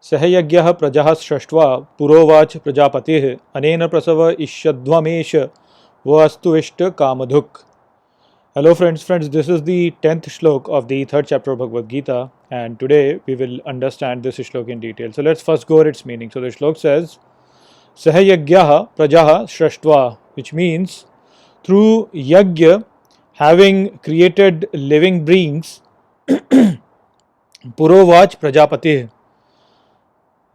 सहयज्ञः प्रजः सृष्ट्वा पुरोवाच प्रजापतिः अनेन प्रसव इष्यध्वमेष वस्तुविष्ट कामधुक्. Hello friends, this is the 10th shlok of the 3rd chapter of Bhagavad Gita, and today we will understand this shlok in detail. So let's first go over its meaning. So the shlok says, Sahayagyaha prajaha shrashtva, which means through yagya, having created living beings, purovach prajapati.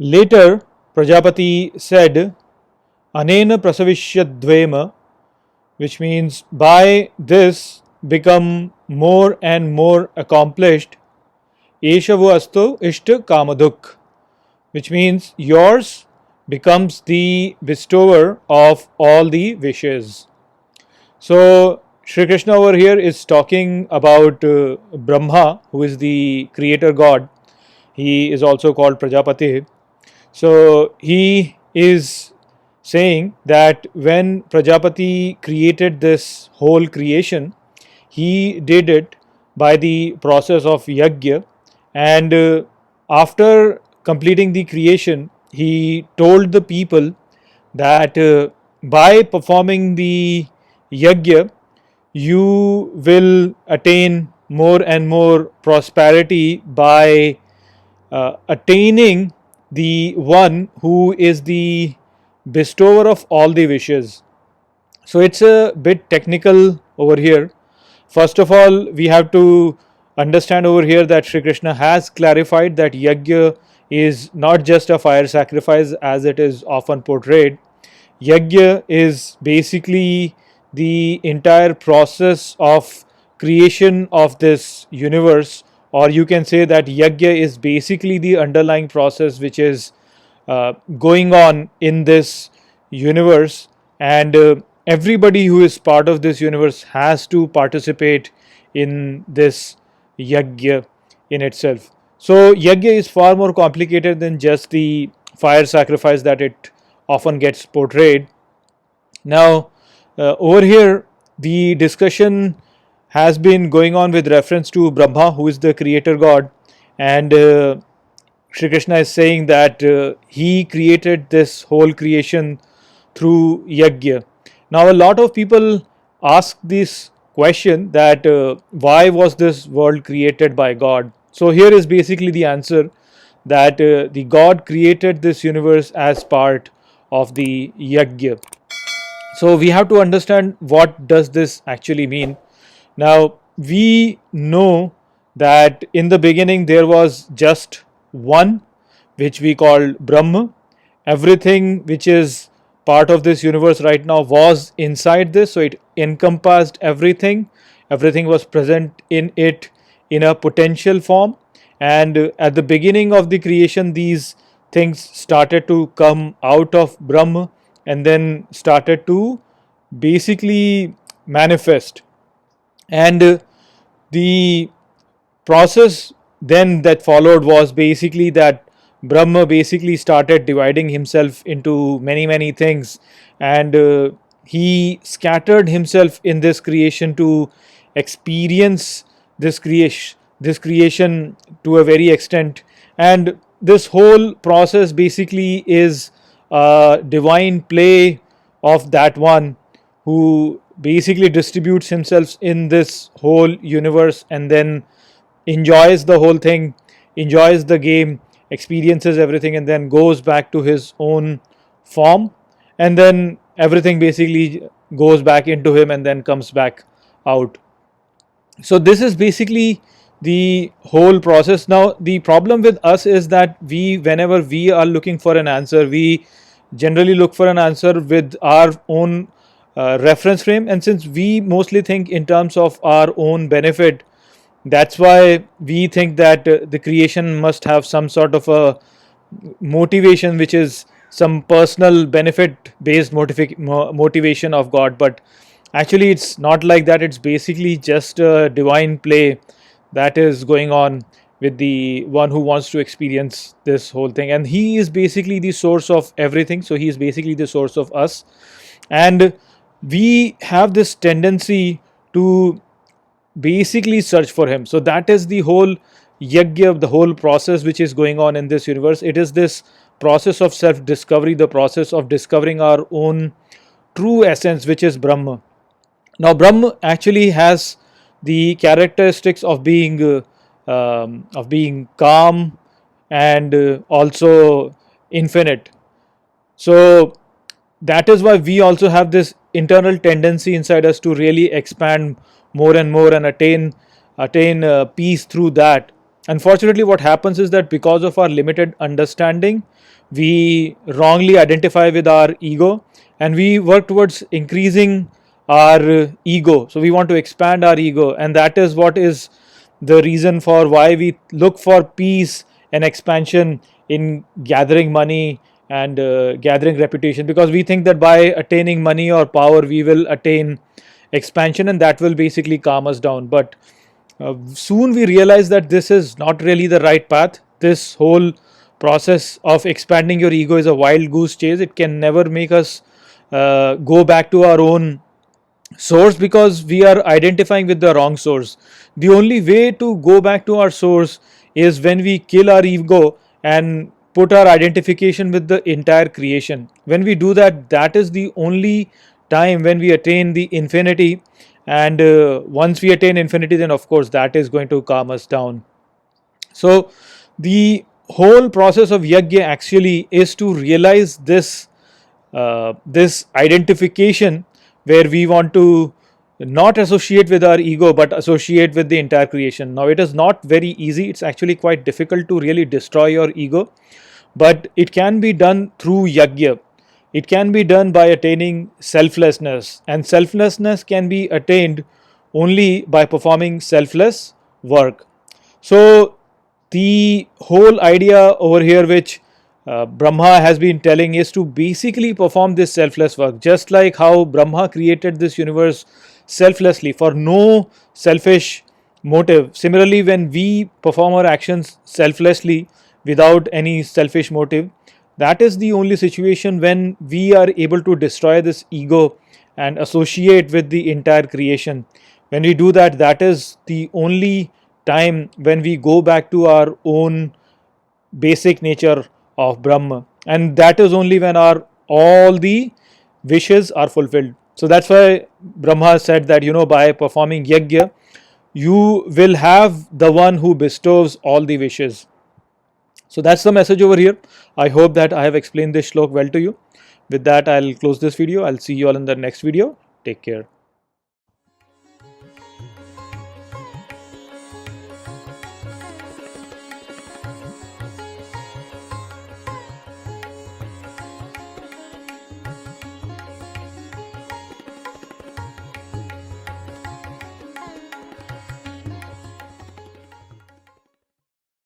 Later, Prajapati said, Anena prasavishyadvema, which means by this become more and more accomplished. Eshavu astu ishta kamaduk, which means yours becomes the bestower of all the wishes. So, Shri Krishna over here is talking about Brahma, who is the creator god. He is also called Prajapati. So he is saying that when Prajapati created this whole creation, he did it by the process of yagya, and after completing the creation, he told the people that by performing the yagya, you will attain more and more prosperity by attaining the one who is the bestower of all the wishes. So it's a bit technical over here. First of all, we have to understand over here that Sri Krishna has clarified that yagya is not just a fire sacrifice as it is often portrayed. Yagya is basically the entire process of creation of this universe, or you can say that yagya is basically the underlying process which is going on in this universe, and everybody who is part of this universe has to participate in this yagya in itself. So yagya is far more complicated than just the fire sacrifice that it often gets portrayed. Now over here the discussion has been going on with reference to Brahma, who is the creator god, and Shri Krishna is saying that he created this whole creation through yagya. Now, a lot of people ask this question that why was this world created by God? So here is basically the answer that the God created this universe as part of the yagya. So we have to understand what does this actually mean. Now, we know that in the beginning there was just one, which we call Brahma. Everything which is part of this universe right now was inside this, so it encompassed everything. Everything was present in it in a potential form, and at the beginning of the creation, these things started to come out of Brahma and then started to basically manifest. And the process then that followed was basically that Brahma basically started dividing himself into many things, and he scattered himself in this creation to experience this creation to a very extent. And this whole process basically is a divine play of that one who basically distributes himself in this whole universe and then enjoys the whole thing, enjoys the game, experiences everything, and then goes back to his own form, and then everything basically goes back into him and then comes back out. So this is basically the whole process. Now the problem with us is that whenever we are looking for an answer, we generally look for an answer with our own reference frame, and since we mostly think in terms of our own benefit, that's why we think that the creation must have some sort of a motivation, which is some personal benefit based motivation of God. But actually it's not like that. It's basically just a divine play that is going on with the one who wants to experience this whole thing, and he is basically the source of everything. So he is basically the source of us, and we have this tendency to basically search for him. So that is the whole yajna, the whole process which is going on in this universe, it is this process of self discovery, the process of discovering our own true essence, which is Brahma. Now, Brahma actually has the characteristics of being calm and also infinite. So that is why we also have this internal tendency inside us to really expand more and more and attain peace through that. Unfortunately, what happens is that because of our limited understanding, we wrongly identify with our ego, and we work towards increasing our ego. So we want to expand our ego, and that is what is the reason for why we look for peace and expansion in gathering money and gathering reputation, because we think that by attaining money or power we will attain expansion, and that will basically calm us down. But soon we realize that this is not really the right path. This whole process of expanding your ego is a wild goose chase. It can never make us go back to our own source, because we are identifying with the wrong source. The only way to go back to our source is when we kill our ego and put our identification with the entire creation. When we do that, that is the only time when we attain the infinity. And once we attain infinity, then of course that is going to calm us down. So the whole process of yajna actually is to realize this identification, where we want to not associate with our ego but associate with the entire creation. Now, it is not very easy. It's actually quite difficult to really destroy your ego, but it can be done through yajna. It can be done by attaining selflessness, and selflessness can be attained only by performing selfless work. So the whole idea over here, which Brahma has been telling, is to basically perform this selfless work, just like how Brahma created this universe selflessly for no selfish motive. Similarly, when we perform our actions selflessly without any selfish motive, that is the only situation when we are able to destroy this ego and associate with the entire creation. When we do that, that is the only time when we go back to our own basic nature of Brahma, and that is only when our all the wishes are fulfilled. So that's why Brahma said that, by performing yajna, you will have the one who bestows all the wishes. So that's the message over here. I hope that I have explained this shlok well to you. With that, I'll close this video. I'll see you all in the next video. Take care.